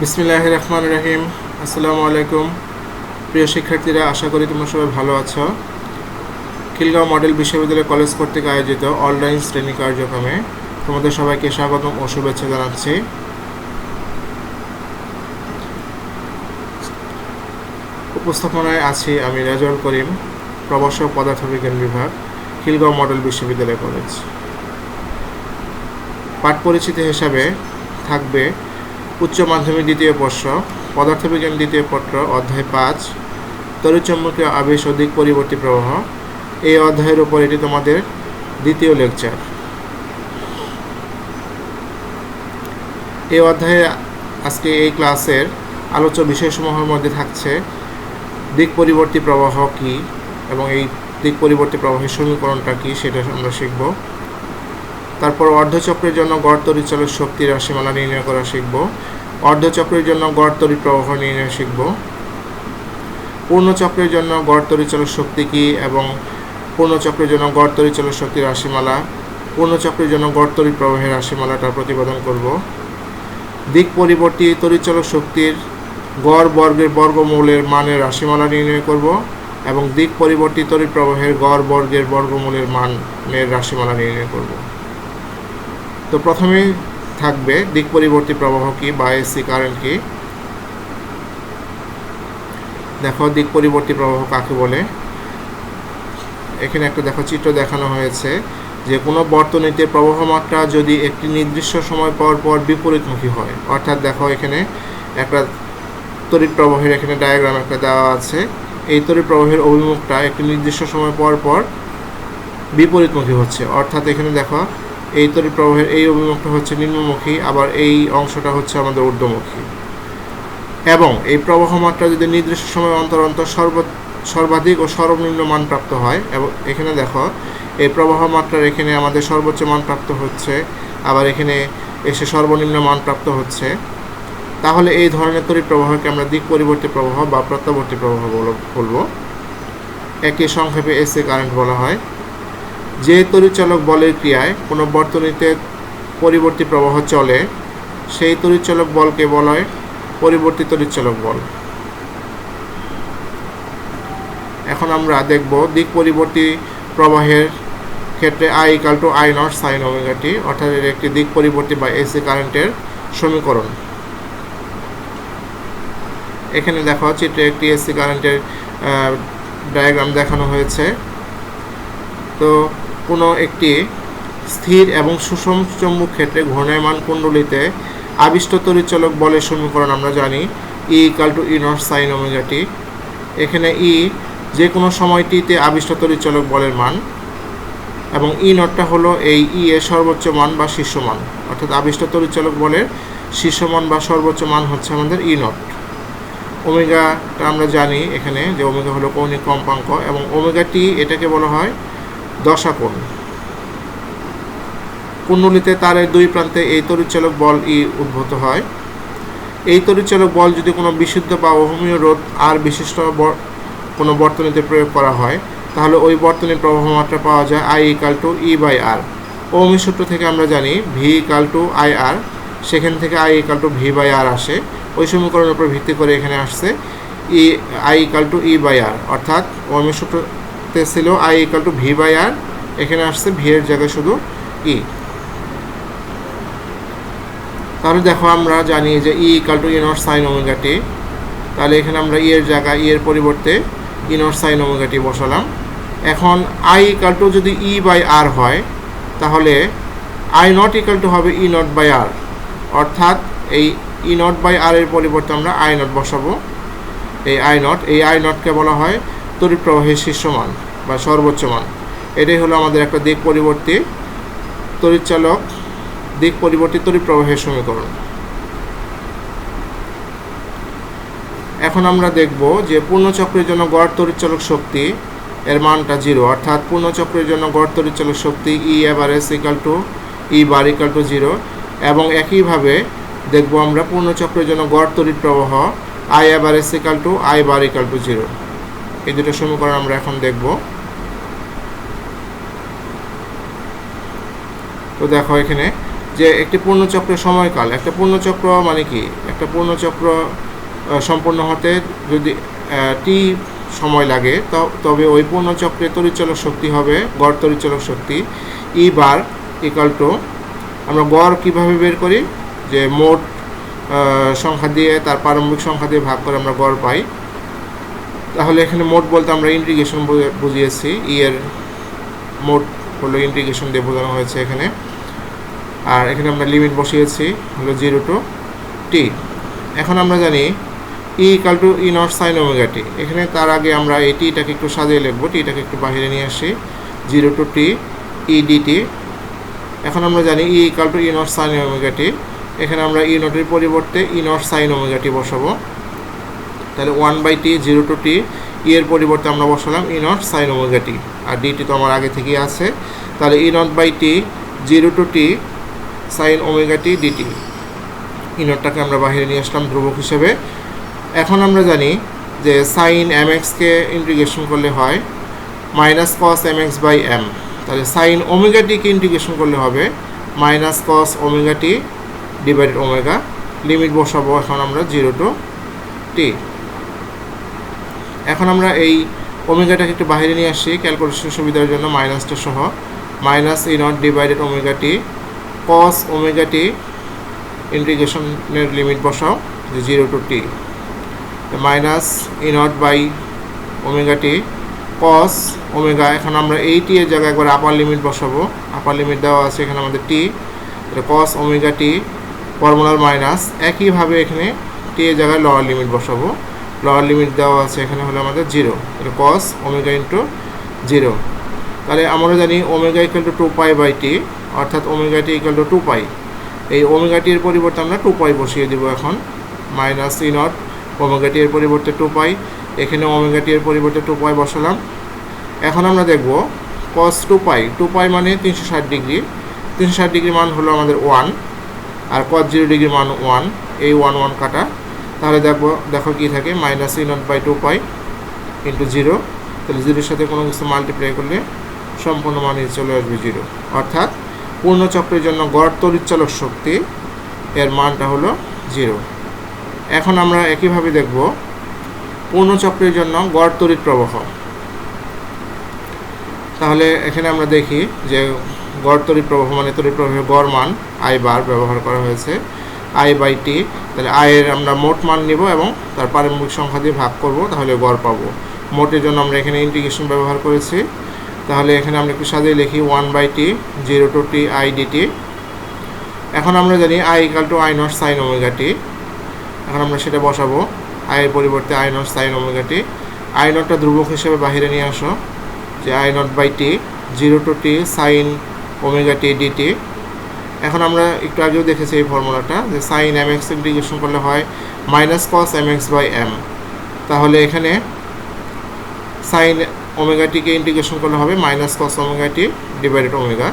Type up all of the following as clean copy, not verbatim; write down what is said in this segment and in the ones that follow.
বিসমিল্লাহির রহমানির রহিম। আসসালামু আলাইকুম প্রিয় শিক্ষার্থীরা, আশা করি তোমরা সবাই ভালো আছো। খিলগাঁও মডেল বিশ্ববিদ্যালয় কলেজ কর্তৃক আয়োজিত অনলাইন শ্রেণী কার্যক্রমে তোমাদের সবাইকে স্বাগতম ও শুভেচ্ছা জানাচ্ছি। উপস্থাপনায় আছি আমি রেজাউল করিম, প্রভাষক, পদার্থবিজ্ঞান বিভাগ, খিলগাঁও মডেল বিশ্ববিদ্যালয় কলেজ। পাঠ পরিচিতি হিসাবে থাকবে উচ্চ মাধ্যমিক দ্বিতীয় বর্ষ পদার্থবিজ্ঞান দ্বিতীয় পত্র অধ্যায় 5 তড়িৎচুম্বকীয় আবেশ ও দিক পরিবর্তী প্রবাহ। এই অধ্যায়ের উপর এটি তোমাদের দ্বিতীয় লেকচার। এই অধ্যায়ে আজকে এই ক্লাসের আলোচ্য বিষয়সমূহের মধ্যে থাকছে দিক পরিবর্তী প্রবাহ কী এবং এই দিক পরিবর্তী প্রবাহের সমীকরণটা কী সেটা আমরা শিখব। তারপর অর্ধচক্রের জন্য গড় তড়িৎচালক শক্তি রাশিমালা নির্ণয় করা শিখব। অর্ধচক্রের জন্য গড় তড়িৎ প্রবাহ নির্ণয় শিখব। পূর্ণচক্রের জন্য গড় তড়িৎচালক শক্তি কী এবং পূর্ণচক্রের জন্য গড় তড়িৎচালক শক্তির রাশিমালা, পূর্ণচক্রের জন্য গড় তড়িৎ প্রবাহের রাশিমালাটা প্রতিপাদন করব। দিক পরিবর্তী তড়িৎচালক শক্তির গড় বর্গের বর্গমূলের মানের রাশিমালা নির্ণয় করব এবং দিক পরিবর্তী তড়িৎ প্রবাহের গড় বর্গের বর্গমূলের মানের রাশিমালা নির্ণয় করব। তো প্রথমেই থাকবে দিক পরিবর্তী প্রবাহ কি বা এসি কারেন্ট কি। দেখো দিক পরিবর্তী প্রবাহ কাকে বলে। এখানে একটা দেখো চিত্র দেখানো হয়েছে যে কোনো বর্তনীতে প্রবাহ মাত্রা যদি একটি নির্দিষ্ট সময় পর পর বিপরীতমুখী হয়, অর্থাৎ দেখো এখানে একটা তড়িৎ প্রবাহের এখানে ডায়াগ্রাম একটা দেওয়া আছে। এই তড়িৎ প্রবাহের অভিমুখটা একটি নির্দিষ্ট সময় পর পর বিপরীতমুখী হচ্ছে, অর্থাৎ এখানে দেখো এই তড়িৎ প্রবাহের এই অভিমুখটা হচ্ছে নিম্নমুখী, আবার এই অংশটা হচ্ছে আমাদের ঊর্ধ্বমুখী। এবং এই প্রবাহ মাত্রা যদি নির্দিষ্ট সময় অন্তর অন্তর সর্বাধিক ও সর্বনিম্ন মান প্রাপ্ত হয়, এবং এখানে দেখো এই প্রবাহ মাত্রার এখানে আমাদের সর্বোচ্চ মান প্রাপ্ত হচ্ছে, আবার এখানে এসে সর্বনিম্ন মান প্রাপ্ত হচ্ছে, তাহলে এই ধরনের তড়িৎ প্রবাহকে আমরা দিক পরিবর্তী প্রবাহ বা প্রত্যাবর্তী প্রবাহ বলবো। একে সংক্ষেপে এসি কারেন্ট বলা হয়। যে তড়িৎচালক বলের ক্রিয়ায় কোনো বর্তনীতে পরিবর্তী প্রবাহ চলে, সেই তড়িৎচালক বলকে বলা হয় পরিবর্তী তড়িৎচালক বল। এখন আমরা দেখব দিক পরিবর্তী প্রবাহের ক্ষেত্রে I = I nought sine omega t, অর্থাৎ এর একটি দিক পরিবর্তী বা এসি কারেন্টের সমীকরণ। এখানে দেখো চিত্রে একটি এসি কারেন্টের ডায়াগ্রাম দেখানো হয়েছে। তো কোনো একটি স্থির এবং সুষম চৌম্বক ক্ষেত্রে ঘূর্ণায়মান কুণ্ডলীতে আবিষ্ট তড়িৎচালক বলের সমীকরণ আমরা জানি E = E nought sine omega t. এখানে E যে কোনো সময়টিতে আবিষ্ট তড়িৎচালক বলের মান এবং E নটটা হলো এই E এর সর্বোচ্চ মান বা শীর্ষ মান, অর্থাৎ আবিষ্ট তড়িৎচালক বলের শীর্ষ মান বা সর্বোচ্চ মান হচ্ছে আমাদের E নট। ওমেগাটা আমরা জানি এখানে যে ওমেগা হলো কৌণিক কম্পাঙ্ক এবং ওমেগা টি এটাকে বলা হয় দশাকোণ। কুণ্ডলীতে তারের দুই প্রান্তে এই তড়িৎচালক বল ই উদ্ভূত হয়। এই তড়িৎচালক বল যদি কোনো বিশুদ্ধ বা অহমীয় রোধ আর বিশিষ্ট কোনো বর্তনীতে প্রয়োগ করা হয়, তাহলে ওই বর্তনীর প্রবাহ মাত্রা পাওয়া যায় I = E/R। ওহমের সূত্র থেকে আমরা জানি V = IR, সেখান থেকে I = V/R আসে। ওই সমীকরণের উপর ভিত্তি করে এখানে আসছে I = E/R, অর্থাৎ ওহমের সূত্রতে ছিল I = V/R, এখানে আসছে V এর জায়গায় শুধু E। তাহলে দেখো আমরা জানি যে E = E nought sine omega t, তাহলে এখানে আমরা E এর জায়গায় E এর পরিবর্তে E নট সাইন ওমেগা টি বসালাম। এখন I = যদি E/R হয়, তাহলে I নট = হবে E নট/R, অর্থাৎ এই E নট/R এর পরিবর্তে আমরা I নট বসাবো। এই I নটকে বলা হয় তড়িৎ প্রবাহের শীর্ষ মান বা সর্বোচ্চ মান। এটাই হলো আমাদের একটা দিক পরিবর্তী তড়িৎ প্রবাহের সমীকরণ। এখন আমরা দেখব যে পূর্ণচক্রের জন্য গড় তড়িৎচালক শক্তি এর মানটা 0, অর্থাৎ পূর্ণচক্রের জন্য গড় তড়িৎচালক শক্তি E average = E bar = 0, এবং একইভাবে দেখব আমরা পূর্ণচক্রের জন্য গড় তড়িৎ প্রবাহ I average = I bar = 0। এই দুটো সমীকরণ আমরা এখন দেখব। তো দেখো এখানে যে একটি পূর্ণচক্রের সময়কাল, একটা পূর্ণচক্র মানে কি, একটা পূর্ণচক্র সম্পূর্ণ হতে যদি টি সময় লাগে তবে ওই পূর্ণচক্রে তড়িৎচালক শক্তি হবে গড় তড়িৎচালক শক্তি ই বার ইকাল টু, আমরা গড় কীভাবে বের করি, যে মোট সংখ্যা দিয়ে তার প্রারম্ভিক সংখ্যা দিয়ে ভাগ করে আমরা গড় পাই। তাহলে এখানে মোট বলতে আমরা ইন্টিগ্রেশন বুঝিয়েছি, ই এর মোট হলো ইন্টিগ্রেশন দিয়ে বোঝানো হয়েছে এখানে। আর এখানে আমরা লিমিট বসিয়েছি হলো 0 টু টি। এখন আমরা জানি E equal to E nought sine omega t. এখানে তার আগে আমরা এই টিটাকে একটু সাজিয়ে লিখবো, টিটাকে একটু বাইরে নিয়ে আসি, 0 টু টি ই ডিটি। এখন আমরা জানি E equal to E nought sine omega t. এখানে আমরা ই নটের পরিবর্তে E nought sine omega t বসাবো। তাহলে 1/t 0 টু টি, ই এর পরিবর্তে আমরা বসালাম E nought sine omega t, আর ডিটি তো আমার আগে থেকেই আছে। তাহলে E not by T 0 to t sine omega t d t. E নটটাকে আমরা বাইরে নিয়ে আসলাম ধ্রুবক হিসেবে। এখন আমরা জানি যে সাইন এম এক্সকে ইন্টিগ্রেশন করলে হয় minus cos M x by M. তাহলে সাইন ওমেগা টিকে ইন্টিগ্রেশন করলে হবে minus cos omega t divided omega. Limit বসাবো এখন আমরা 0 টু টি। এখন আমরা এই ওমেগাটাকে একটু বাইরে নিয়ে আসি ক্যালকুলেশন সুবিধার জন্য, মাইনাসটা সহ, minus E nought divided omega t cos omega t, ইন্টিগ্রেশনের লিমিট বসাও যে 0 to t, minus E not by omega t cos omega. এখন আমরা এই টি এর জায়গায় একবার আপার লিমিট বসাবো, আপার লিমিট দেওয়া আছে এখানে আমাদের টি, কস ওমেগা টি ফর্মুলার মাইনাস। একইভাবে এখানে টি এর জায়গায় লোয়ার লিমিট বসাবো, লোয়ার লিমিট দেওয়া আছে এখানে হলো আমাদের 0, কস ওমেগা ইন্টু 0। তাহলে আমরা জানি ওমেগা ইকুয়াল টু 2 পাই টি, অর্থাৎ ওমেগা টি ইকুয়াল টু 2 পাই। এই ওমেগা টির পরিবর্তে আমরা 2 পাই বসিয়ে দেবো এখন, minus E not omega t এর পরিবর্তে 2 পাই, এখানে ওমেগা টি এর পরিবর্তে 2 পাই বসালাম। এখন আমরা দেখব কস 2 পাই মানে 360 ডিগ্রি, 360 ডিগ্রি মান হলো আমাদের 1, আর কস 0 ডিগ্রি মান 1, এই 1 কাটা। তাহলে দেখো কি থাকে, minus E not by 2 pi into 0। তাহলে 0-এর সাথে কোনো কিছু মাল্টিপ্লাই করলে সম্পূর্ণ মান চলে আসবে 0, অর্থাৎ পূর্ণচক্রের জন্য গড় তড়িৎচালক শক্তি এর মানটা হলো 0। এখন আমরা একইভাবে দেখব পূর্ণচক্রের জন্য গড় তড়িৎ প্রবাহ। তাহলে এখানে আমরা দেখি যে গড় তড়িৎ প্রবাহ মানে তড়িৎ প্রবাহের গড় মান আই বার ব্যবহার করা হয়েছে, আই বাই টি। তাহলে আয়ের আমরা মোট মান নিব এবং তার প্রারম্ভিক সংখ্যা দিয়ে ভাগ করব, তাহলে গড় পাবো। মোটের জন্য আমরা এখানে ইন্টিগ্রেশন ব্যবহার করেছি। তাহলে এখানে আমরা একটু সাজিয়ে লিখি 1/t 0 to T I DT. এখন আমরা জানি I equal to I nought sine omega t. এখন আমরা সেটা বসাবো, আইয়ের পরিবর্তে I nought sine omega t. I নটটা ধ্রুবক হিসেবে বাইরে নিয়ে আসো, যে I not by T 0 to t sine omega t DT. এখন আমরা একটু আগেও দেখেছি এই ফর্মুলাটা, যে সাইন এম এক্স ইন্টিগ্রেশন করলে হয় minus cos M x by M. তাহলে এখানে সাইন ওমেগা টিকে ইন্টিগ্রেশন করলে হবে minus cos omega t divided omega.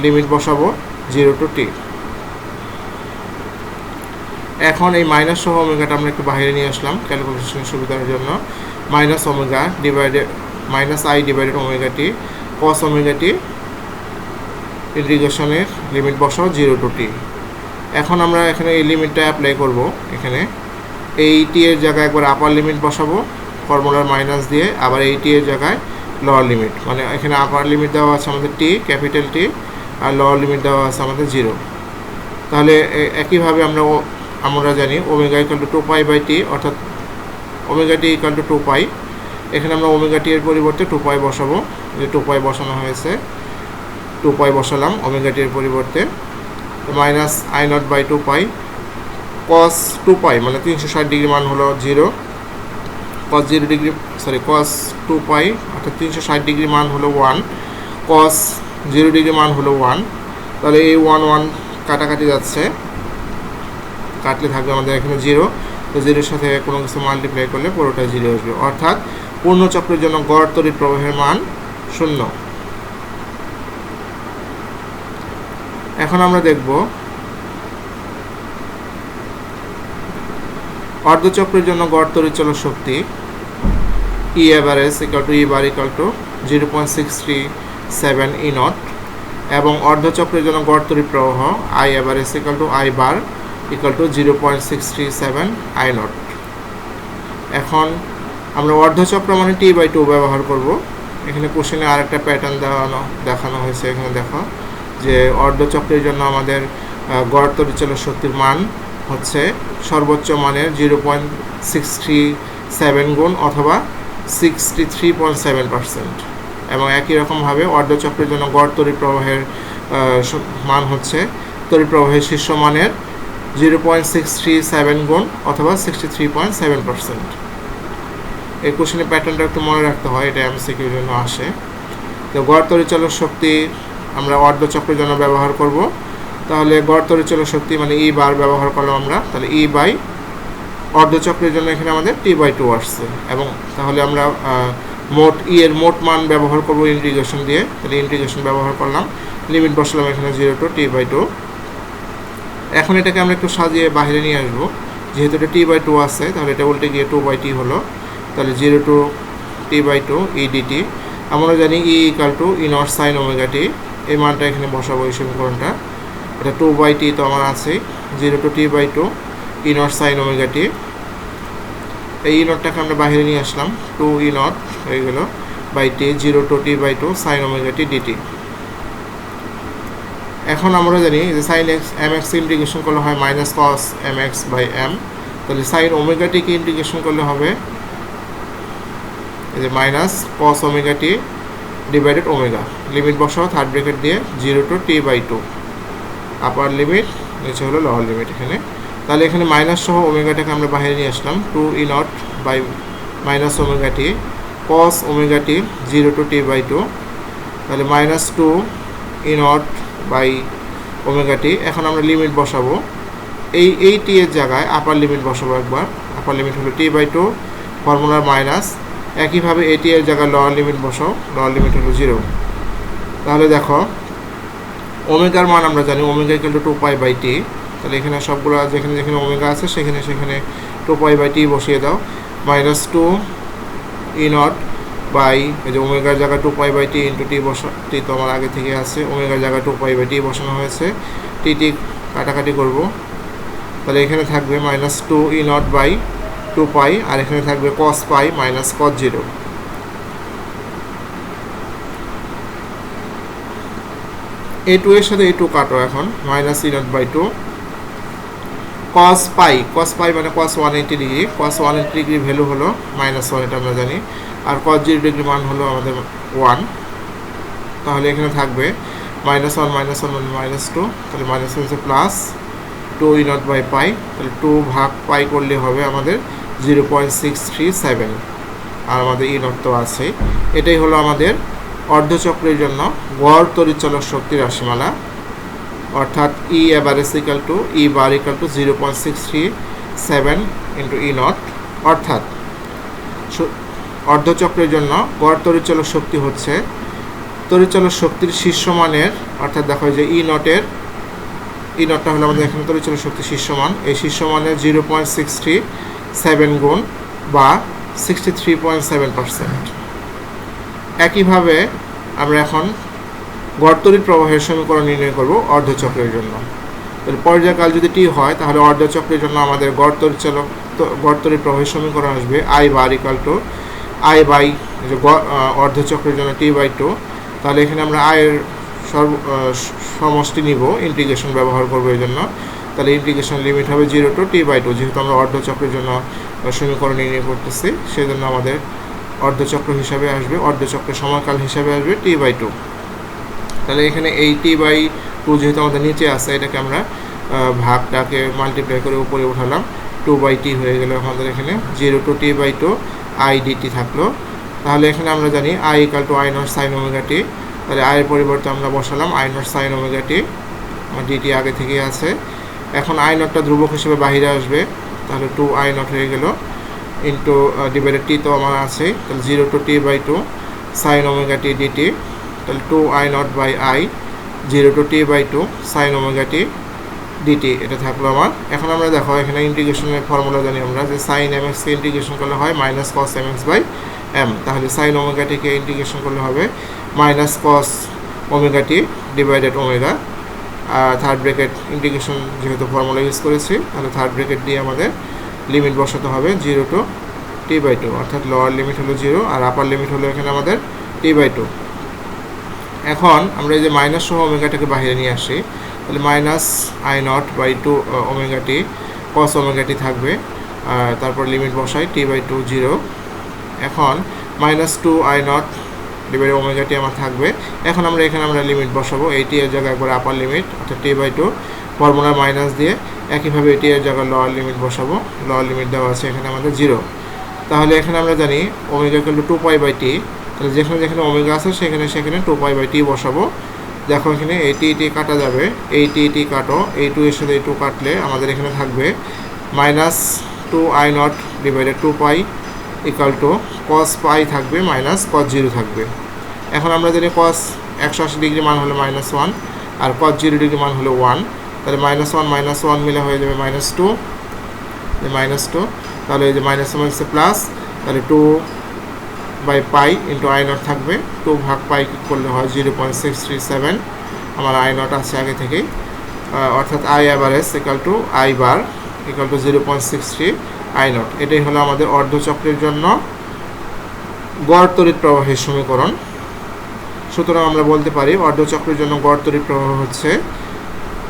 Limit বসাবো 0 টু টি। এখন এই মাইনাস সহ ওমেগাটা আমরা একটু বাইরে নিয়ে আসলাম ক্যালকুলেশনের সুবিধার জন্য, minus omega divided minus I divided omega t cos omega t, ইন্টিগ্রেশনের লিমিট বসাও 0 টু টি। এখন আমরা এখানে এই লিমিটটা অ্যাপ্লাই করব, এখানে এই টি এর জায়গায় একবার আপার লিমিট বসাবো ফর্মুলার মাইনাস দিয়ে, আবার এই টি এর জায়গায় লোয়ার লিমিট, মানে এখানে আপার লিমিট দেওয়া আছে আমাদের টি ক্যাপিটাল টি, আর লোয়ার লিমিট দেওয়া আছে আমাদের 0। তাহলে একইভাবে আমরা জানি omega equal to 2 pi by t, অর্থাৎ omega t equal to 2 pi. এখানে আমরা ওমেগা টি এর পরিবর্তে 2 পাই বসাবো, যে 2 পাই বসানো হয়েছে, 2 পাই বসালাম ওমেগা টি এর পরিবর্তে। মাইনাস আই নট বাই 2 পাই কস 2 পাই মানে 360 ডিগ্রি মান হলো 0, কস 2 পাই অর্থাৎ 360 ডিগ্রি মান হলো 1, কস 0 ডিগ্রি মান হলো 1। তাহলে এই 1 কাটাকাটি যাচ্ছে, কাটলে থাকবে আমাদের এখানে 0, তো 0-এর সাথে কোনো কিছু মাল্টিপ্লাই করলে পুরোটা 0 আসবে, অর্থাৎ পূর্ণচক্রের জন্য গড় তড়িৎ প্রবাহের মান 0। এখন আমরা দেখব অর্ধচক্রের জন্য গড় তড়িৎচালক শক্তি E average equal to E bar equal to 0.637 E nought. এবং অর্ধচক্রের জন্য গড় তড়িৎ প্রবাহ I average equal to I bar equal to 0.637 I nought. এখন আমরা অর্ধচক্র মানে T/2 ব্যবহার করব। এখানে কোশ্চেনে আরেকটা প্যাটার্ন দেখানো হয়েছে। এখানে দেখো যে অর্ধচক্রের জন্য আমাদের গড় তড়িৎচালক শক্তির মান হচ্ছে সর্বোচ্চ মানের 0.637 গুণ অথবা 63.7%, এবং একই রকমভাবে অর্ধচক্রের জন্য গড় তড়িৎ প্রবাহের মান হচ্ছে তড়িৎ প্রবাহের শীর্ষ মানের 0.637 গুণ অথবা 63.7%। এই কোশ্চেনের প্যাটার্নটা একটু মনে রাখতে হয়, এটা এমসিকিউর জন্য আসে। তো গড় তড়িৎচালক শক্তি আমরা অর্ধচক্রের জন্য ব্যবহার করব। তাহলে গড় তড়িৎচালক শক্তি মানে ই বার ব্যবহার করলাম আমরা, তাহলে ই বাই অর্ধচক্রের জন্য এখানে আমাদের T/2 আসছে, এবং তাহলে আমরা মোট ই এর মোট মান ব্যবহার করব ইন্টিগ্রেশন দিয়ে। তাহলে ইন্টিগ্রেশন ব্যবহার করলাম, লিমিট বসালাম এখানে 0 to T/2। এখন এটাকে আমরা একটু সাজিয়ে বাইরে নিয়ে আসবো। যেহেতু এটা T/2 আছে, তাহলে এটা উল্টে গিয়ে 2/T হলো। তাহলে 0 to T/2 ই ডিটি। আমরা জানি E equal to E nought sine omega t. এই মানটা এখানে বসাবো এই সমীকরণটা। এটা 2/T তো আমার আছে, 0 to T/2 E nought sine omega t. এই ই নটটাকে আমরা বাইরে নিয়ে আসলাম, 2 ই নট হয়ে গেল by T 0 to T/2 sine omega t DT. এখন আমরা জানি যে sine x m x integration করলে হয় minus cos M x by M. তাহলে সাইন ওমেগা টিকে ইন্টিগ্রেশন করলে হবে এই যে minus cos omega t divided omega. Limit বসাও থার্ড ব্র্যাকেট দিয়ে 0 to T/2 আপার লিমিট, নিচে হলো লোয়ার লিমিট এখানে। তাহলে এখানে মাইনাস সহ ওমেগাটাকে আমরা বাইরে নিয়ে আসলাম, 2 E not by minus omega t cos omega t 0 to T/2। তাহলে minus 2 E not by omega t. এখন আমরা লিমিট বসাবো, এই টি এর জায়গায় আপার লিমিট বসাবো একবার। আপার লিমিট হলো T/2 ফর্মুলার মাইনাস, একইভাবে এটি এর জায়গায় লোয়ার লিমিট বসাও, লোয়ার লিমিট হলো 0। তাহলে দেখো ওমেগার মান আমরা জানি ওমেগা ইকুয়াল টু 2π/T। তাহলে এখানে সবগুলো যেখানে যেখানে ওমেগা আছে সেখানে সেখানে 2π/T বসিয়ে দাও। মাইনাস 2 ই নট বাই এই যে ওমেগার জায়গায় 2π/T ইন্টু টি টি তো আমার আগে থেকে আছে, ওমেগার জায়গায় 2π/T বসানো হয়েছে, টি কাটাকাটি করব। তাহলে এখানে থাকবে মাইনাস 2 ই নট বাই 2π, আর এখানে থাকবে cos π মাইনাস cos 0। এই 2 এর সাথে এই 2 কাটো, এখন minus E not by 2 cos π মানে cos 180 degree. cos 180 degree value হলো -1, এটা আমরা জানি, আর cos 0 ডিগ্রি মান হলো আমাদের 1। তাহলে এখানে থাকবে -1 মানে -2, তাহলে মাইনাস হচ্ছে plus 2 E not by pi. তাহলে 2 ভাগ পাই করলে হবে আমাদের 0.637, আর আমাদের ই নট তো আছে। এটাই হলো আমাদের অর্ধচক্রের জন্য গড় তড়িৎচালক শক্তির রাশিমালা, অর্থাৎ E average equal to E bar equal to 0.637 into E nought. অর্থাৎ অর্ধচক্রের জন্য গড় তড়িৎচালক শক্তি হচ্ছে তড়িৎচালক শক্তির শীর্ষমানের, অর্থাৎ দেখো যে ই নটটা হলো আমাদের এখানে তড়িৎচালক শক্তির শীর্ষমান, এই শীর্ষমানের 0.637 গুণ বা 63.7%। একইভাবে আমরা এখন গড় তড়িৎ প্রবাহের সমীকরণ নির্ণয় করব অর্ধচক্রের জন্য। তাহলে পর্যায়কাল যদি টি হয়, তাহলে অর্ধচক্রের জন্য আমাদের গড় তড়িৎ প্রবাহের সমীকরণ আসবে I bar equal to I by অর্ধচক্রের জন্য T/2। তাহলে এখানে আমরা আয়ের সমষ্টি নিব, ইন্টিগ্রেশন ব্যবহার করবো এই জন্য। তাহলে ইন্টিগ্রেশন লিমিট হবে 0 to T/2, যেহেতু আমরা অর্ধচক্রের জন্য সমীকরণ নির্ণয় করতেছি, সেজন্য আমাদের অর্ধচক্র হিসাবে আসবে, অর্ধচক্রের সময়কাল হিসাবে আসবে T/2। তাহলে এখানে এই T/2 যেহেতু আমাদের নিচে আছে, এটাকে আমরা ভাগটাকে মাল্টিপ্লাই করে উপরে উঠালাম, 2/T হয়ে গেল আমাদের এখানে 0 to T/2 আই ডিটি থাকলো। তাহলে এখানে আমরা জানি I equal to I nought sine omega t. তাহলে আয়ের পরিবর্তে আমরা বসালাম I nought sine omega t, d t আগে থেকেই আছে। এখন আই নটটা ধ্রুবক হিসেবে বাইরে আসবে, তাহলে 2 আই নট হয়ে গেল ইন্টু ডিভাইডেড টি তো আমার আছে, তাহলে 0 to T/2 sine omega t dt. তাহলে 2 I not by I 0 to T/2 sine omega t dt, এটা থাকলো আমার। এখন আমরা দেখো এখানে ইন্টিগ্রেশনের ফর্মুলা জানি আমরা যে সাইন এম এক্সকে ইন্টিগ্রেশন করলে হয় minus cos M x by M. তাহলে সাইন ওমেগা টিকে ইন্টিগ্রেশন করলে হবে minus cos omega t divided omega, third bracket integration যেহেতু ফর্মুলা ইউজ করেছি, তাহলে থার্ড ব্র্যাকেট দিয়ে আমাদের লিমিট বসাতে হবে 0 to t/2, অর্থাৎ লোয়ার লিমিট হলো 0 আর আপার লিমিট হলো এখানে আমাদের t/2। এখন আমরা এই যে মাইনাস সহ ওমেগাটাকে বাইরে নিয়ে আসি, তাহলে minus I0/2 omega t cos omega টি থাকবে, তারপর লিমিট বসাই t/2 0। এখন -2 I0 ডিভাইডেড ওমেগা টি আমার থাকবে। এখন এখানে আমরা লিমিট বসাবো, এই টি এর জায়গায় একবার আপার লিমিট অর্থাৎ t/2 ফর্মুলা মাইনাস দিয়ে, একইভাবে টি এর জায়গায় লোয়ার লিমিট বসাবো, লোয়ার লিমিট দেওয়া আছে এখানে আমাদের 0। তাহলে এখানে আমরা জানি ওমেগা ইকুয়াল টু 2π/t, তাহলে যেখানে যেখানে ওমেগা আছে সেখানে 2π/t বসাবো। দেখো এখানে এই টি কাটা যাবে, এই টি কাটো, এই 2 এর সাথে এই 2 কাটলে আমাদের এখানে থাকবে -2 I0 divided 2π equal to cos π থাকবে মাইনাস cos 0 থাকবে। এখন আমরা জানি cos 180 ডিগ্রি মান হলো -1 আর cos 0 ডিগ্রি মান হলো 1, তাহলে -1 - 1 মিলে হয়ে যাবে -2, তাহলে এই যে -1 হচ্ছে প্লাস, তাহলে 2/π ইন্টু I0 থাকবে, 2 ভাগ পাই করলে হয় 0.637, আমার I0 আছে আগে থেকেই, অর্থাৎ I average equal to I bar equal two 0.63 I0। এটাই হলো আমাদের অর্ধচক্রের জন্য গড় তড়িৎ প্রবাহের সমীকরণ। সুতরাং আমরা বলতে পারি অর্ধচক্রের জন্য গড় তড়িৎ প্রবাহ হচ্ছে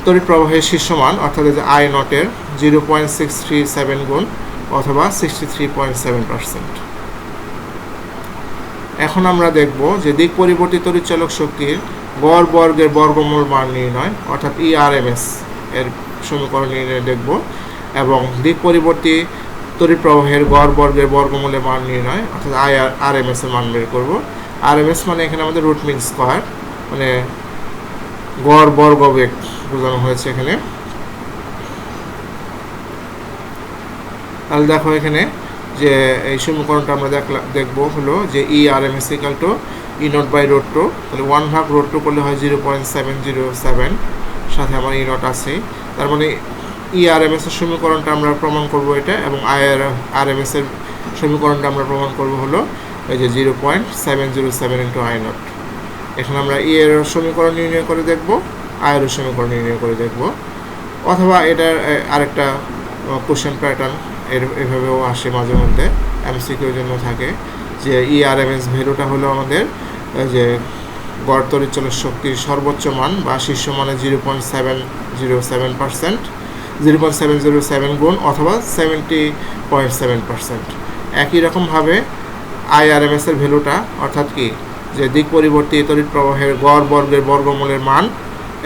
তড়িৎ প্রবাহের শীর্ষমান, অর্থাৎ যে I0 এর 0.637 গুণ অথবা 63.7%। এখন আমরা দেখব যে দিক পরিবর্তিত তড়িৎচালক শক্তির গড় বর্গের বর্গমূল মান নির্ণয়, অর্থাৎ ERMS এর সমীকরণ নির্ণয় দেখব, এবং দিক পরিবর্তী তড়িৎ প্রবাহের গড় বর্গের বর্গমূলের মান নির্ণয়, অর্থাৎ RMS এর মান বের করব। RMS মানে এখানে আমাদের রুট মিন স্কয়ার, মানে গড় বর্গ বেগ বোঝানো হয়েছে এখানে। তাহলে দেখো এখানে যে এই সমীকরণটা আমরা দেখব হলো যে ERMS ইকুয়াল টু E0/√2, তাহলে 1 ভাগ √2 করলে হয় 0.707, সাথে আমার E0 আছে, তার মানে ERMS এর সমীকরণটা আমরা প্রমাণ করব এটা, এবং RMS এর সমীকরণটা আমরা প্রমাণ করব হলো এই যে 0.707 ইন্টু I0। এখানে আমরা E এর সমীকরণ নির্ণয় করে দেখব, I এর সমীকরণ নির্ণয় করে দেখব, অথবা এটার আরেকটা কোশ্চেন প্যাটার্ন এভাবেও আসে মাঝে মধ্যে, MCQর জন্য থাকে যে ERMS ভ্যালুটা হলো আমাদের যে গড় তড়িৎচালক শক্তির সর্বোচ্চ মান বা শীর্ষ মানে 0.707 গুণ অথবা 70.7%। একই রকমভাবে IRMS এর ভ্যালুটা, অর্থাৎ কি যে দিক পরিবর্তী তড়িৎ প্রবাহের গড় বর্গের বর্গমূলের মান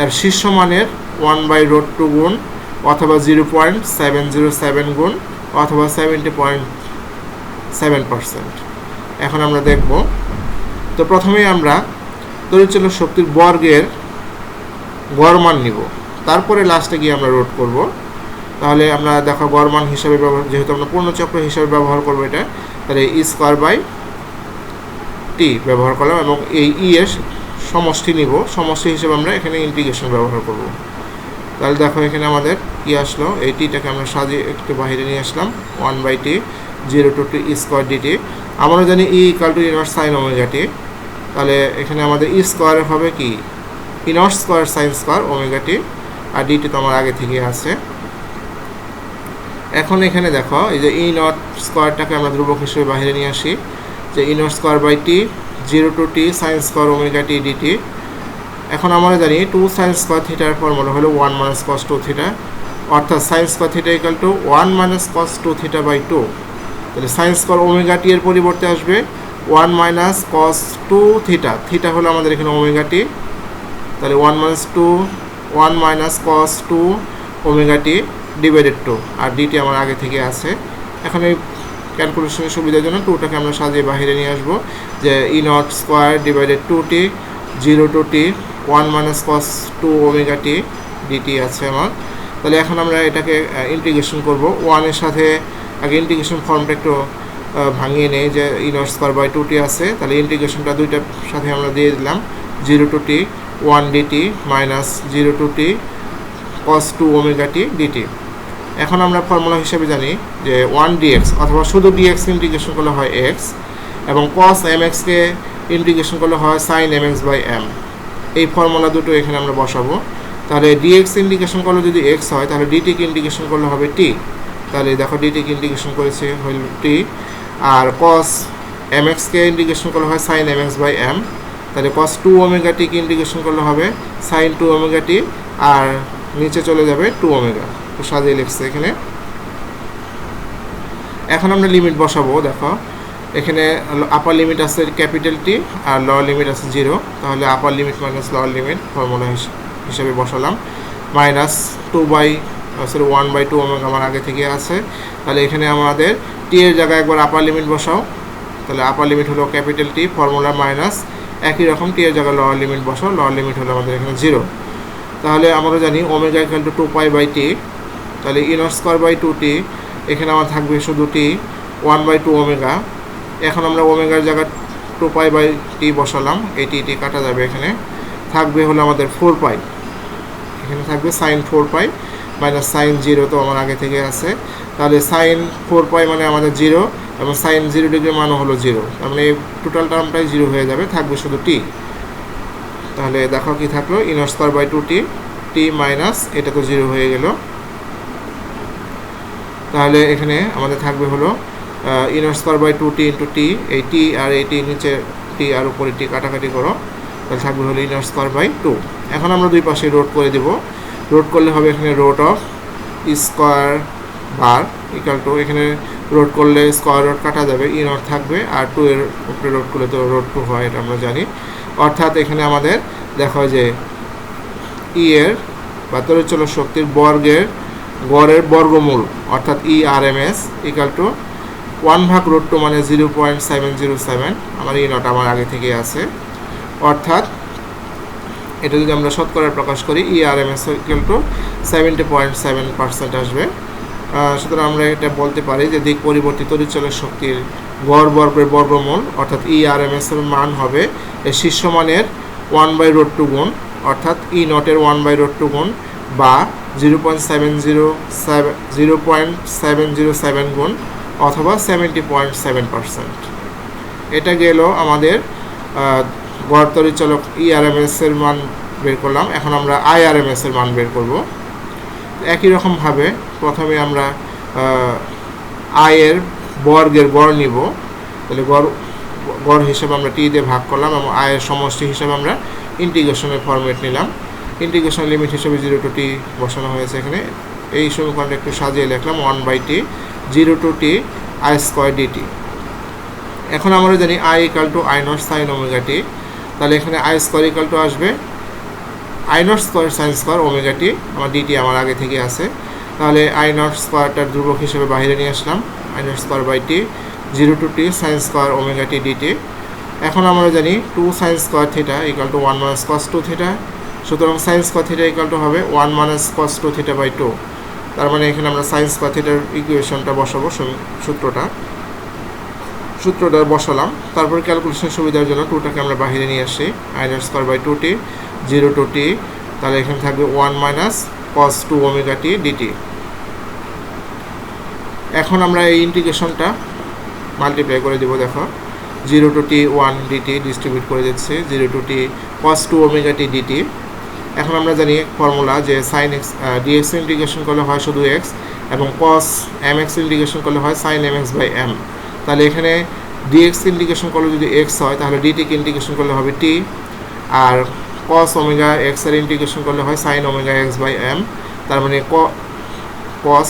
এর শীর্ষ মানের 1/√2 গুণ অথবা 0.707 গুণ অথবা 70.7%। এখন আমরা দেখব, তো প্রথমেই আমরা তড়িৎচালক শক্তির বর্গের গড় মান নিব, তারপরে লাস্টে গিয়ে আমরা রুট করব। তাহলে আমরা দেখো গড় মান হিসাবে ব্যবহার, যেহেতু আমরা পূর্ণচক্র হিসাবে ব্যবহার করব এটা, তাহলে E²/T ব্যবহার করলাম, এবং এই E এর সমষ্টি নিব, সমষ্টি হিসেবে আমরা এখানে ইন্টিগ্রেশন ব্যবহার করব। তাহলে দেখো এখানে আমাদের কি আসলো, এই টিটাকে আমরা সাজিয়ে একটু বাইরে নিয়ে আসলাম, 1/T 0 to T²/dt। আমরা জানি E = inverse sine omega t, তাহলে এখানে আমাদের E² হবে কি inverse square sine square omega t, আর ডিটি তো আমার আগে থেকে আছে। এখন এখানে দেখো এই যে E0² আমরা ধ্রুবক হিসেবে বাইরে নিয়ে আসি, যে E0²/T 0 to T sine square omega t DT. এখন আমরা জানি 2 sin স্কয়ার থিটার ফর্মুলা হলো 1 - cos 2 থিটা, অর্থাৎ sin স্কয়ার থিটা = 1 - cos 2 θ/2। তাহলে sin স্কয়ার ওমেগা টি এর পরিবর্তে আসবে 1 - cos 2 থিটা, থিটা হলো আমাদের এখানে ওমেগা টি, তাহলে 1 - cos 2 ওমেগা টি ডিভাইডেড 2, আর ডিটি আমার আগে থেকে আছে। এখন এই ক্যালকুলেশনের সুবিধার জন্য 2টাকে আমরা সাজিয়ে বাইরে নিয়ে আসবো, যে E0² / 2t 0 to T 1 - cos 2 omega t DT আছে আমার। তাহলে এখন আমরা এটাকে ইন্টিগ্রেশন করব, 1 এর সাথে আগে ইন্টিগ্রেশন ফর্মটা একটু ভাঙিয়ে নেই, যে E0² / 2t আছে, তাহলে ইন্টিগ্রেশনটা দুইটার সাথে আমরা দিয়ে দিলাম 0 to T 1 dt minus 0 to T cos 2 omega t DT. এখন আমরা ফর্মুলা হিসেবে জানি যে 1 dx অথবা শুধু dx ইন্টিগ্রেশন করলে হয় x, এবং cos mx কে ইন্টিগ্রেশন করলে হয় sin mx/m। এই ফর্মুলা দুটো এখানে আমরা বসাবো। তাহলে ডিএক্স ইন্ডিকেশন করলে যদি এক্স হয় তাহলে ডিটিকে ইন্ডিকেশন করলে হবে টি। তাহলে দেখো ডিটিকে ইন্ডিকেশন করেছে হইল টি। আর কস এমএক্সকে ইন্ডিকেশন করলে হয় সাইন এমএক্স বাই এম। তাহলে কস 2 ওমেগা টিকে ইন্ডিকেশন করলে হবে সাইন 2 ওমেগা টি, আর নিচে চলে যাবে 2 ওমেগা। তো সাজিয়ে লিখছে এখানে। এখন আমরা লিমিট বসাবো। দেখো এখানে আপার লিমিট আছে ক্যাপিটাল টি আর লোয়ার লিমিট আছে 0। তাহলে আপার limit minus lower limit formula হিসেবে বসালাম। মাইনাস 1/2 ওমেগা আমার আগে থেকে আছে। তাহলে এখানে আমাদের টি এর জায়গায় একবার আপার লিমিট বসাও। তাহলে আপার লিমিট হলো ক্যাপিটাল টি ফর্মুলা মাইনাস একই রকম টি এর জায়গায় লোয়ার লিমিট বসাও। লোয়ার লিমিট হলো আমাদের এখানে 0। তাহলে আমরা জানি ওমেগা ইকুয়াল টু 2π/t। তাহলে e²/2t এখানে আমার থাকবে শুধু টি 1/2 ওমেগা। এখন আমরা ওমেগার জায়গায় 2π/t বসালাম। এই টি কাটা যাবে, এখানে থাকবে হলো আমাদের 4π। এখানে থাকবে সাইন 4π মাইনাস সাইন 0 তো আমার আগে থেকে আছে। তাহলে সাইন 4π মানে আমাদের 0 এবং সাইন 0 ডিগ্রি মানও হলো 0। তার মানে এই টোটাল টার্মটাই 0 হয়ে যাবে, থাকবে শুধু টি। তাহলে দেখো কি থাকলো e²/2t, টি মাইনাস এটা তো 0 হয়ে গেল। তাহলে এখানে আমাদের থাকবে হলো e²/2t ইন্টু টি। এই টি আর এই টি নিচে টি আর উপরে টি কাটাকাটি করো, তাহলে থাকবে হলো e²/2। এখন আমরা দুই পাশে রোড করে দেব। রোড করলে হবে এখানে road of square bar equal two, এখানে রোড করলে স্কোয়ার রোড কাটা যাবে, ই নট থাকবে, আর 2 এর উপরে রোড করলে তো রোড 2 হয়, এটা আমরা জানি। অর্থাৎ এখানে আমাদের দেখো যে ই এর বা তড়িৎচলক শক্তির গড়ের বর্গমূল অর্থাৎ ERMS ইকুয়াল টু 1/√2 মানে 0.707। আমার ই নট আমার আগে থেকে আছে। অর্থাৎ এটা যদি আমরা শতকরা প্রকাশ করি ERMS ইকুয়াল টু 70.7% আসবে। সুতরাং আমরা এটা বলতে পারি যে দিক পরিবর্তিত তড়িৎচলক শক্তির গড় বর্গের বর্গমূল অর্থাৎ ERMS এর মান হবে এই শীর্ষ মানের 1/√2 গুণ, অর্থাৎ ই নটের 1/√2 গুণ বা 0.707 গুণ অথবা 70.7%। এটা গেল আমাদের গড় তড়িৎচলক ERMS এর মান বের করলাম। এখন আমরা IRMS এর মান বের করব। একই রকমভাবে প্রথমে আমরা আই এর বর্গের গড় নিব। তাহলে গড় হিসেবে আমরা টি দিয়ে ভাগ করলাম এবং আয়ের সমষ্টি হিসেবে আমরা ইন্টিগ্রেশনের ফরম্যাট নিলাম। ইন্টিগ্রেশন লিমিট হিসেবে 0 to t বসানো হয়েছে এখানে। এই সমীকরণটা একটু সাজিয়ে লিখলাম 1/t 0 to t I² dt। এখন আমরা জানি I = I0 sin omega t। তাহলে এখানে I² = আসবে I0² sin² ওমেগা t। আমার dt আমার আগে থেকে আছে। তাহলে I0²টার ধ্রুবক হিসেবে বাইরে নিয়ে আসলাম I0²/t 0 to t sin² omega t dt। এখন আমরা জানি 2 sin² θ = 1 - cos 2 θ। সুতরাং sin² θ = হবে 1 - cos 2 θ/2। তার মানে এখানে আমরা sin² θ-র ইকুয়েশনটা বসাবো, সূত্রটা বসালাম। তারপর ক্যালকুলেশন সুবিধার জন্য 2টাকে আমরা বাইরে নিয়ে আসি I0²/2t 0 to t। তাহলে এখানে থাকবে 1 - cos 2 ওমেগা t dt। এখন আমরা এই ইন্টিগ্রেশনটা মাল্টিপ্লাই করে দেব। দেখো 0 to t 1 dt ডিস্ট্রিবিউট করে দিচ্ছি 0 to t cos 2 omega t dt। এখন আমরা জানি ফর্মুলা যে sin x dx ইন্টিগ্রেশন করলে হয় শুধু x এবং cos mx ইন্টিগ্রেশন করলে হয় sin mx/m। তাহলে এখানে dx ইন্টিগ্রেশন করলে যদি x হয় তাহলে dt কে ইন্টিগ্রেশন করলে হবে t, আর cos ওমেগা x এর ইন্টিগ্রেশন করলে হয় sin ওমেগা x/m। তার মানে cos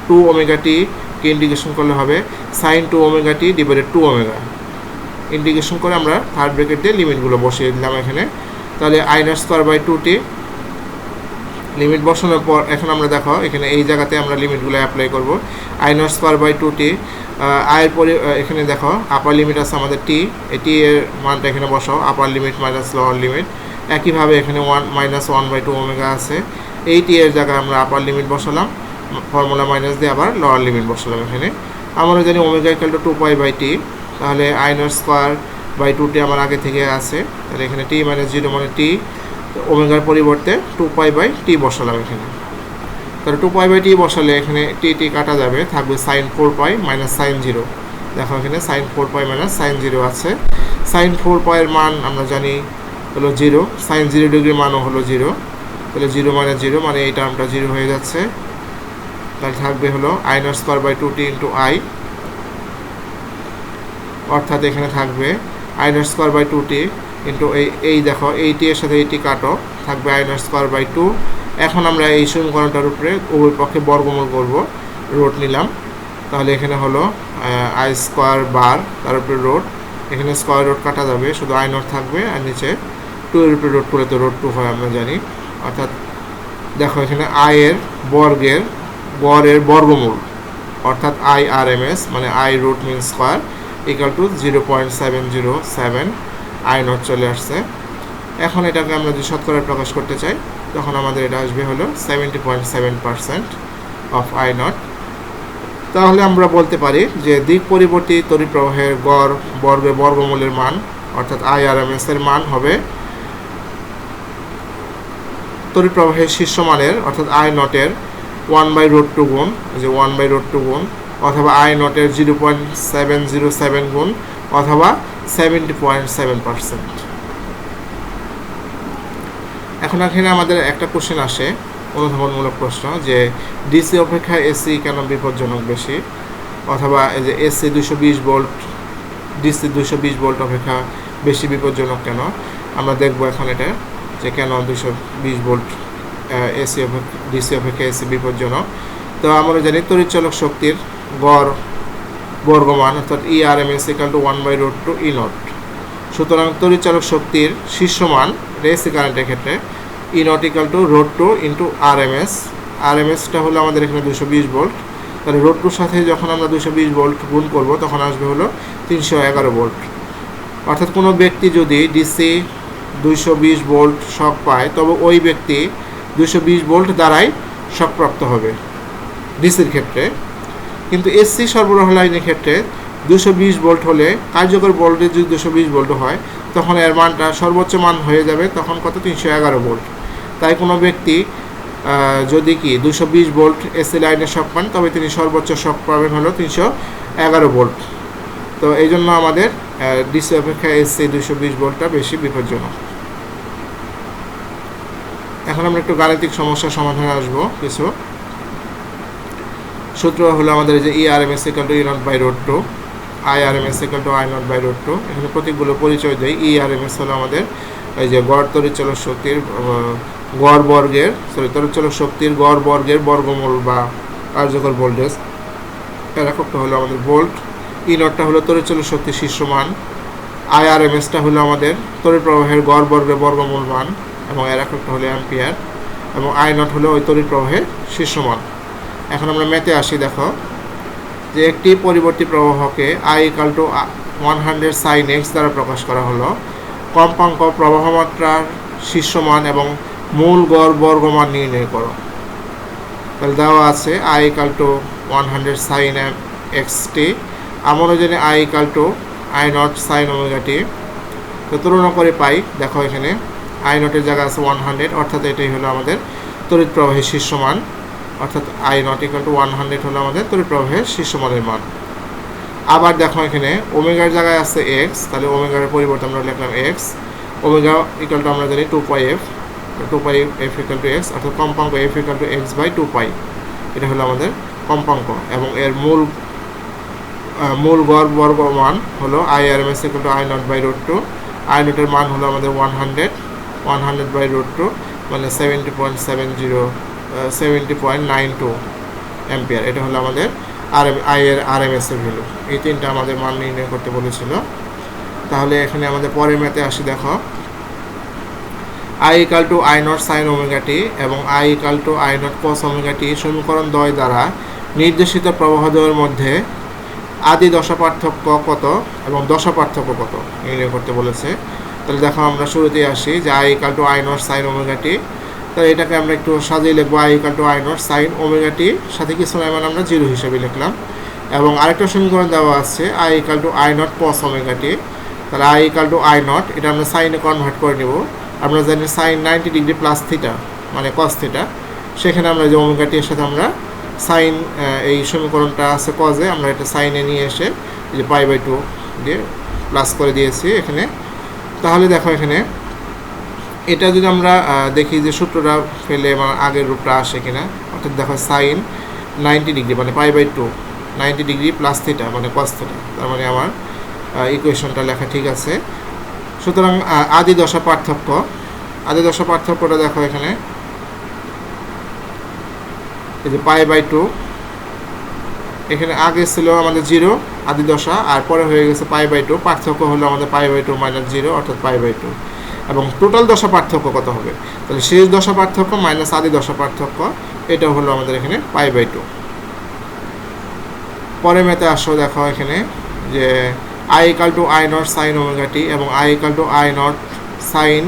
2 ওমেগা t কে ইন্টিগ্রেশন করলে হবে sin 2 omega t / 2 omega. Integration করে আমরা থার্ড ব্র্যাকেট দিয়ে লিমিটগুলো বসিয়ে দিলাম এখানে। তাহলে I0²/2t লিমিট বসানোর পর এখন আমরা দেখো এখানে এই জায়গাতে আমরা লিমিটগুলো অ্যাপ্লাই করব। I0²/2t আয়ের পরে এখানে দেখো আপার লিমিট আছে আমাদের t, এই t এর মানটা এখানে বসাও, আপার লিমিট মাইনাস লোয়ার লিমিট। একইভাবে এখানে 1 - 1/2 ওমেগা আছে, এই t এর জায়গায় আমরা আপার লিমিট বসালাম, ফর্মুলা মাইনাস দিয়ে আবার লোয়ার লিমিট বসালাম এখানে। আমরা জানি ওমেগা = 2π/t। তাহলে I0²/2t আমার আগে থেকে আছে। তাহলে এখানে t - 0 মানে t, ওমেগার পরিবর্তে 2π/t বসালাম এখানে। তাহলে 2π/t বসালে এখানে t কাটা যাবে, থাকবে sin 4π - sin 0। দেখো এখানে sin 4π - sin 0 আছে। sin 4π এর মান আমরা জানি হলো 0, সাইন 0 ডিগ্রি মানও হলো 0, তাহলে 0 মানে 0 মানে এই টার্মটা 0 হয়ে যাচ্ছে। তাহলে থাকবে হলো I0² / 2t ইন্টু আই, অর্থাৎ এখানে থাকবে I0² / 2t ইন্টু এই দেখো এইটি এর সাথে এইটি কাটো, থাকবে I0² / 2। এখন আমরা এই সমীকরণটার উপরে উভয় পক্ষে বর্গমূল করব, রুট নিলাম, তাহলে এখানে হলো I² বার, তার উপরে রুট, এখানে স্কয়ার রুট কাটা যাবে, শুধু I0 থাকবে আর নিচে 2 এর উপরে রুট করলে তো রুট 2 হয় আমরা জানি। অর্থাৎ দেখো এখানে I এর বর্গের গড়ের বর্গমূল অর্থাৎ IRMS মানে I root mean square equal to 0.707 I0 চলে আসছে। এখন এটাকে আমরা যদি শতকরায় প্রকাশ করতে চাই তখন আমাদের এটা আসবে হলো 70.7% অফ I0। তাহলে আমরা বলতে পারি যে দিক পরিবর্তী তড়িৎ প্রবাহের গড় বর্গের বর্গমূলের মান অর্থাৎ IRMS এর মান হবে তড়িৎ প্রবাহের শীর্ষ মানের অর্থাৎ I0 এর 1/√2 গুণ, যে 1/√2 গুণ, অথবা I0 এর 0.707 গুণ, অথবা 70.7%। এখন এখানে আমাদের একটা কোশ্চেন আসে, অনুধাবনমূলক প্রশ্ন, যে ডিসি অপেক্ষা এসি কেন বিপজ্জনক বেশি, অথবা এই যে এসি 220 ভোল্ট ডিসি 220 ভোল্ট অপেক্ষা বেশি বিপজ্জনক কেন। আমরা দেখব এখন এটা যে কেন 220 ভোল্ট এসি ডিসি অপেক্ষা এসি বিপজ্জনক। তো আমরা জানি তড়িৎচালক শক্তির গড় বর্গমান অর্থাৎ ERMS = 1/√2 E0। সুতরাং তড়িৎচালক শক্তির শীর্ষ মান এসি কারেন্টের ক্ষেত্রে E0 = √2 ইন্টু RMS। RMSটা হলো আমাদের এখানে 220 ভোল্ট, তাহলে √2 সাথে যখন আমরা 220 ভোল্ট গুণ করব তখন আসবে হলো 311 ভোল্ট। অর্থাৎ কোনো ব্যক্তি যদি ডিসি 220 ভোল্ট শক পায় তবে ওই ব্যক্তি 220 ভোল্ট দ্বারাই শকপ্রাপ্ত হবে ডিসির ক্ষেত্রে। কিন্তু এসি সরবরাহ লাইনের ক্ষেত্রে 220 ভোল্ট হলে কার্যকর ভোল্টেজ যদি 220 ভোল্ট হয় তখন এর মানটা সর্বোচ্চ মান হয়ে যাবে তখন কত 311 ভোল্ট। তাই কোনো ব্যক্তি যদি কি 220 ভোল্ট এসি লাইনে শক পান তবে তিনি সর্বোচ্চ শক পাবেন হলো 311 ভোল্ট। তো এই জন্য আমাদের ডিসি অপেক্ষা এসি 220 ভোল্টটা বেশি বিপজ্জনক। এখন আমরা একটু গাণিতিক সমস্যার সমাধানে আসবো। কিছু সূত্র হলো আমাদের যে ERMS = E0/√2, IRMS = I0/√2। এখানে প্রতীকগুলো পরিচয় দেয়। ERMS হলো আমাদের এই যে গড় তড়িৎচালক শক্তির গড় বর্গের তড়িৎচালক শক্তির গড় বর্গের বর্গমূল বা কার্যকর ভোল্টেজ, এর এককটা হলো আমাদের ভোল্ট। E0টা হলো তড়িৎচালক শক্তির শীর্ষ মান, IRMSটা হলো আমাদের তড়িৎ প্রবাহের গড় বর্গের বর্গমূল মান এবং এর এককটা হলো অ্যাম্পিয়ার, এবং I0 হলো ওই তড়িৎ প্রবাহের শীর্ষ মান। এখন আমরা ম্যাথে আসি। দেখো যে একটি পরিবর্তী প্রবাহকে I = 100 sin x দ্বারা প্রকাশ করা হলো। কম্পাঙ্ক প্রবাহ মাত্রার শীর্ষ মান এবং মূল গড় বর্গমান নির্ণয় করো। তাহলে দেওয়া আছে I = 100 sin xt, আমরা জানি I = I0 sin ωt। তো তুলনা করে পাই, দেখো এখানে I0 এর জায়গা আছে 100, অর্থাৎ এটাই হলো আমাদের তড়িৎ প্রবাহের শীর্ষ মান, অর্থাৎ I0 = 100 হলো আমাদের তড়িৎ প্রবাহের শীর্ষ মানের মান। আবার দেখো এখানে ওমেগার জায়গায় আছে x, তাহলে ওমেগার পরিবর্তে আমরা লিখলাম x। ওমেগা = আমরা জানি 2πf, 2πf = x, অর্থাৎ কম্পাঙ্ক f = x/2π। এটা হলো আমাদের কম্পাঙ্ক, এবং এর মূল গড় বর্গমান হলো IRMS = I0/√2। I0 এর মান হলো আমাদের 100/√2 মানে 70.92 অ্যাম্পিয়ার। এটা হলো আমাদের I এর RMS এর ভ্যালু। এই তিনটা আমাদের মান নির্ণয় করতে বলেছিল। তাহলে এখানে আমাদের পরের ম্যাথে আসি। দেখো I = I0 sin ωt এবং I = I0 cos ωt সমীকরণ 2 দ্বারা নির্দেশিত প্রবাহদ্বয়ের মধ্যে আদি দশা পার্থক্য কত এবং দশা পার্থক্য কত নির্ণয় করতে বলেছে। তাহলে দেখো আমরা শুরুতেই আসি যে I = I0 sin ωt। তো এটাকে আমরা একটু সাজিয়ে লিখবো I = I0 sin ωt, সাথে কিছু মান আমরা 0 হিসেবে লিখলাম। এবং আরেকটা সমীকরণ দেওয়া আছে I = I0 cos ωt। তাহলে I = I0, এটা আমরা সাইনে কনভার্ট করে নেব। আমরা জানি সাইন 90 ডিগ্রি প্লাস থিটা মানে cos থিটা, সেখানে আমরা যে ωt এর সাথে আমরা সাইন এই সমীকরণটা আছে কজে, আমরা এটা সাইনে নিয়ে এসে যে π/2 দিয়ে প্লাস করে দিয়েছি এখানে। তাহলে দেখো এখানে এটা যদি আমরা দেখি যে সূত্রটা ফেলে আমার আগের রূপটা আসে কিনা, অর্থাৎ দেখো সাইন 90 ডিগ্রি মানে π/2, 90 ডিগ্রি প্লাস থিটা মানে কস থিটা, তার মানে আমার ইকুয়েশনটা লেখা ঠিক আছে। সুতরাং আদি দশা পার্থক্যটা দেখো এখানে, এই যে π/2, এখানে আগে ছিল আমাদের 0 আদি দশা, আর পরে হয়ে গেছে π/2, পার্থক্য হলো আমাদের π/2 - 0 অর্থাৎ π/2। এবং টোটাল দশা পার্থক্য কত হবে, তাহলে শেষ দশা পার্থক্য মাইনাস আদি দশা পার্থক্য, এটা হলো আমাদের এখানে π/2। পরে মেতে আসো, দেখো এখানে যে i = I0 sin ωt এবং i = I0 sin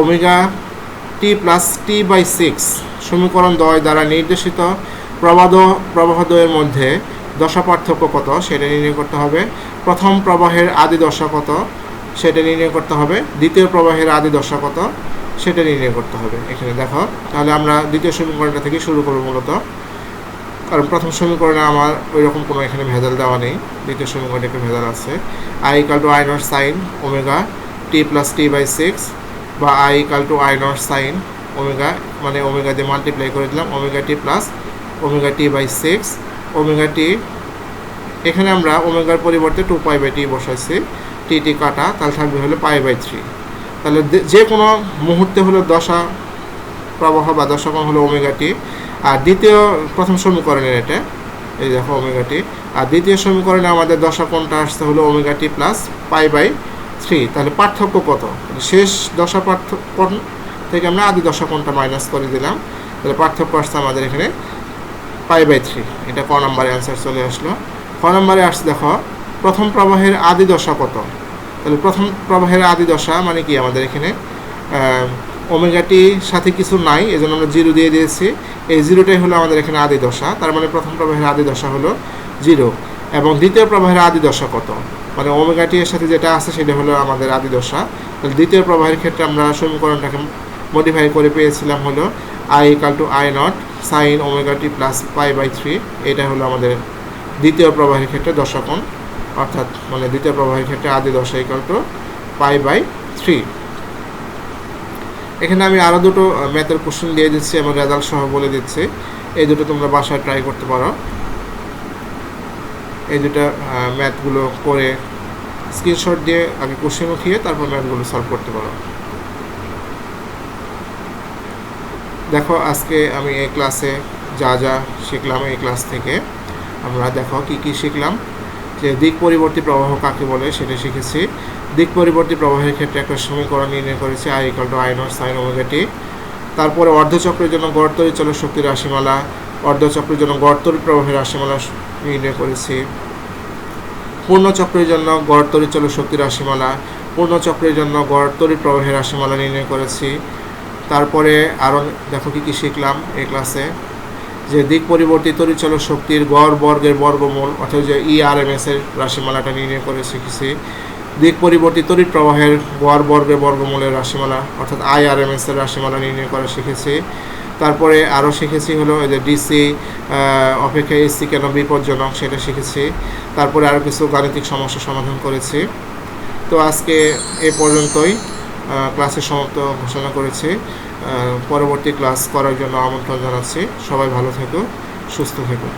ωt plus t/6 সমীকরণ 2 দ্বারা নির্দেশিত প্রবাহদ্বয়ের মধ্যে দশা পার্থক্য কত সেটা নির্ণয় করতে হবে। প্রথম প্রবাহের আদি দশা কত সেটা নির্ণয় করতে হবে, দ্বিতীয় প্রবাহের আদি দশা কত সেটা নির্ণয় করতে হবে। এখানে দেখো, তাহলে আমরা দ্বিতীয় সমীকরণটা থেকে শুরু করব মূলত, কারণ প্রথম সমীকরণে আমার ওই রকম কোনো এখানে ভেজাল দেওয়া নেই, দ্বিতীয় সমীকরণে একটু ভেজাল আছে। i = I0 sin ωt plus t/6 বা i = I0 sin ওমেগা মানে ওমেগা দিয়ে মাল্টিপ্লাই করে দিলাম ωt প্লাস ωt/6 ωt, এখানে আমরা ওমেগার পরিবর্তে 2π/t বসাইছি, টি কাটা, তাহলে থাকবে হলো π/3। তাহলে যে কোনো মুহূর্তে হলো দশা প্রবাহ বা দশাকোণ হলো ωt। আর প্রথম সমীকরণের এটা, এই দেখো ωt, আর দ্বিতীয় সমীকরণে আমাদের দশাকোণটা আসতে হলো ωt প্লাস π/3। তাহলে পার্থক্য কত, শেষ দশা পার্থক্য থেকে আমরা আদি দশাকোণটা মাইনাস করে দিলাম, তাহলে পার্থক্য আসছে আমাদের এখানে π/3। এটা ক নম্বরে অ্যান্সার চলে আসলো। ক নম্বরে আসছে দেখো প্রথম প্রবাহের আদি দশা কত, তাহলে প্রথম প্রবাহের আদি দশা মানে কি, আমাদের এখানে ωt সাথে কিছু নাই, এই জন্য আমরা 0 দিয়ে দিয়েছি, এই 0টাই হলো আমাদের এখানে আদি দশা, তার মানে প্রথম প্রবাহের আদি দশা হলো 0। এবং দ্বিতীয় প্রবাহের আদি দশা কত, মানে ωt এর সাথে যেটা আছে সেটা হলো আমাদের আদি দশা। তাহলে দ্বিতীয় প্রবাহের ক্ষেত্রে আমরা সমীকরণটাকে মডিফাই করে পেয়েছিলাম হলো i = I0 sin ωt plus π/3, এটা হলো আমাদের দ্বিতীয় প্রবাহের ক্ষেত্রে দশাকোণ, অর্থাৎ মানে দ্বিতীয় প্রবাহের ক্ষেত্রে আদি দশা π/3। এখানে আমি আরও দুটো ম্যাথের কোশ্চেন দিয়ে দিচ্ছি এবং রেজাল্ট সহ বলে দিচ্ছি, এই দুটো তোমরা বাসায় ট্রাই করতে পারো। এই দুটো ম্যাথগুলো করে স্ক্রিনশট দিয়ে আগে কোশ্চেন উঠিয়ে তারপর ম্যাথগুলো সলভ করতে পারো। দেখো আজকে আমি এই ক্লাসে যা শিখলাম, এই ক্লাস থেকে আমরা দেখো কি শিখলাম, যে দিক পরিবর্তী প্রবাহ কাকে বলে সেটা শিখেছি। দিক পরিবর্তী প্রবাহের ক্ষেত্রে একটা সমীকরণ নির্ণয় করেছি i = I0 sin ωt। তারপরে অর্ধচক্রের জন্য গড় তড়িৎচলক শক্তির রাশিমালা, অর্ধচক্রের জন্য গড় তড়িৎ প্রবাহের রাশিমালা নির্ণয় করেছি। পূর্ণচক্রের জন্য গড় তড়িৎচলক শক্তির রাশিমালা, পূর্ণচক্রের জন্য গড় তড়িৎ প্রবাহের রাশিমালা নির্ণয় করেছি। তারপরে আরও দেখো কি শিখলাম এই ক্লাসে, যে দিক পরিবর্তী তড়িৎচলক শক্তির গড় বর্গের বর্গমূল অর্থাৎ যে ERMS এর রাশিমালাটা নির্ণয় করে শিখেছি। দিক পরিবর্তী তড়িৎ প্রবাহের গড় বর্গের বর্গমূলের রাশিমালা অর্থাৎ IRMS এর রাশিমালা নির্ণয় করা শিখেছি। তারপরে আরও শিখেছি হলো যে ডিসি অপেক্ষা এসি কেন বিপজ্জনক সেটা শিখেছি। তারপরে আরও কিছু গাণিতিক সমস্যা সমাধান করেছি। তো আজকে এ পর্যন্তই ক্লাসের সমাপ্ত ঘোষণা করেছি। পরবর্তী ক্লাস করার জন্য আমন্ত্রণ জানাচ্ছি। সবাই ভালো থেকো, সুস্থ থেকো।